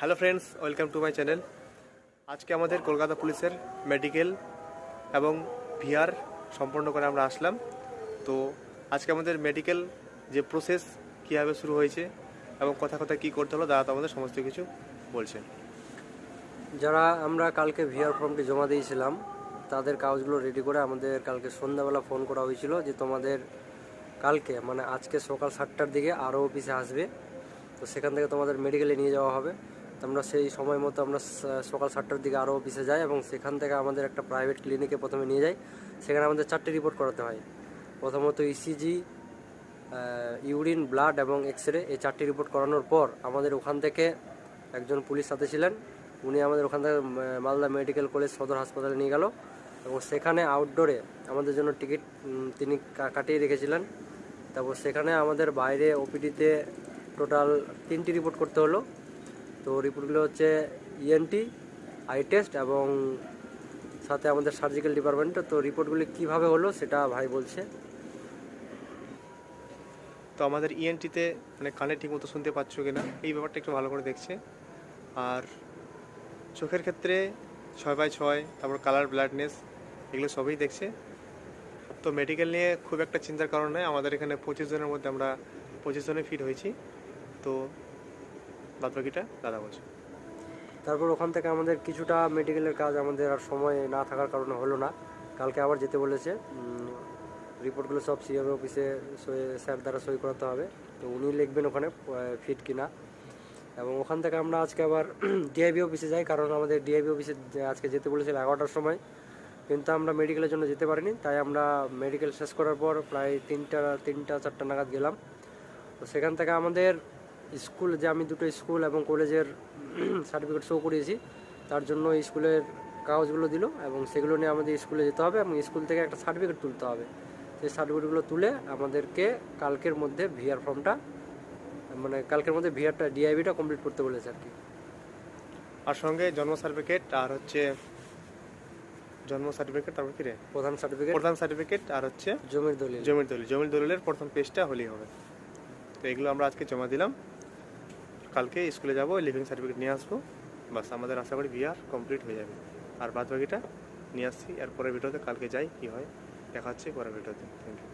Hello friends, welcome to my channel. আজকে আমাদের কলকাতা পুলিশের মেডিকেল এবং ভিআর সম্পন্ন করে আমরা আসলাম। তো আজকে আমাদের মেডিকেল যে প্রসেস কীভাবে শুরু হয়েছে এবং কথা কী করতে হলো দাদা তো আমাদের সমস্ত কিছু বলছেন। যারা আমরা কালকে ভিআর ফর্মটি জমা দিয়েছিলাম তাদের কাগজগুলো রেডি করে আমাদের কালকে সন্ধ্যাবেলা ফোন করা হয়েছিল যে তোমাদের কালকে মানে আজকে সকাল 7টার দিকে আরও অফিসে আসবে, তো সেখান থেকে তোমাদের মেডিকেলে নিয়ে যাওয়া হবে। তো আমরা সেই সময় মতো আমরা সকাল 7টার দিকে আরও অফিসে যাই এবং সেখান থেকে আমাদের একটা প্রাইভেট ক্লিনিকে প্রথমে নিয়ে যাই। সেখানে আমাদের 4টে রিপোর্ট করাতে হয়। প্রথমত ইসিজি, ইউরিন, ব্লাড এবং এক্স রে, এই 4টি রিপোর্ট করানোর পর আমাদের ওখান থেকে একজন পুলিশ সাথে ছিলেন, উনি আমাদের ওখান থেকে মালদা মেডিকেল কলেজ সদর হাসপাতালে নিয়ে গেল এবং সেখানে আউটডোরে আমাদের জন্য টিকিট তিনি কাটিয়ে রেখেছিলেন। তারপর সেখানে আমাদের বাইরে ওপিডিতে টোটাল 3টি রিপোর্ট করতে হলো। তো রিপোর্টগুলো হচ্ছে ইএনটি, আই টেস্ট এবং সাথে আমাদের সার্জিক্যাল ডিপার্টমেন্ট। তো রিপোর্টগুলি কীভাবে হলো সেটা ভাই বলছে। তো আমাদের ইএনটিতে মানে কানে ঠিক মতো শুনতে পাচ্ছ কিনা এই ব্যাপারটা একটু ভালো করে দেখছে। আর চোখের ক্ষেত্রে 6/6, তারপর কালার, ব্লাডনেস, এগুলো সবই দেখছে। তো মেডিকেল নিয়ে খুব একটা চিন্তার কারণ নেই, আমাদের এখানে 25 জনের মধ্যে আমরা 25 জনে ফিট হয়েছি। তো বাদবাকিটা দাদা বলছে। তারপর ওখান থেকে আমাদের কিছুটা মেডিকেলের কাজ আমাদের আর সময় না থাকার কারণে হলো না, কালকে আবার যেতে বলেছে। রিপোর্টগুলো সব সিএম অফিসে স্যার দ্বারা সই করাতে হবে, তো উনি লিখবেন ওখানে ফিট কিনা। এবং ওখান থেকে আমরা আজকে আবার ডিআইবি অফিসে যাই, কারণ আমাদের ডিআইবি অফিসে আজকে যেতে বলেছিল 11টার সময়, কিন্তু আমরা মেডিকেলের জন্য যেতে পারিনি। তাই আমরা মেডিকেল শেষ করার পর প্রায় 3টা-4টা নাগাদ গেলাম। তো সেখান থেকে আমাদের স্কুল, যে আমি দুটো স্কুল এবং কলেজের সার্টিফিকেট শো করিয়েছি, তার জন্য স্কুলের কাগজগুলো দিল এবং সেগুলো নিয়ে আমাদের স্কুলে যেতে হবে এবং স্কুল থেকে একটা সার্টিফিকেট তুলতে হবে। সেই সার্টিফিকেটগুলো তুলে আমাদেরকে কালকের মধ্যে ভিআর ফর্মটা মানে কালকের মধ্যে ভিআরটা ডিআইবিটা কমপ্লিট করতে বলেছে আর কি। আর সঙ্গে জন্ম সার্টিফিকেট আর হচ্ছে তারপর কি রে প্রধান সার্টিফিকেট আর হচ্ছে জমির দলিলের প্রথম পেজটা হলেই হবে। তো এগুলো আমরা আজকে জমা দিলাম, কালকে স্কুলে যাবো, লিভিং সার্টিফিকেট নিয়ে আসবো, বাস আমাদের আশা করি ভিআর কমপ্লিট হয়ে যাবে। আর বাদ বাকিটা নিয়ে আসছি, আর পরের ভিডিওতে কালকে যাই কি হয় দেখা হচ্ছে পরের ভিডিওতে। Thank you.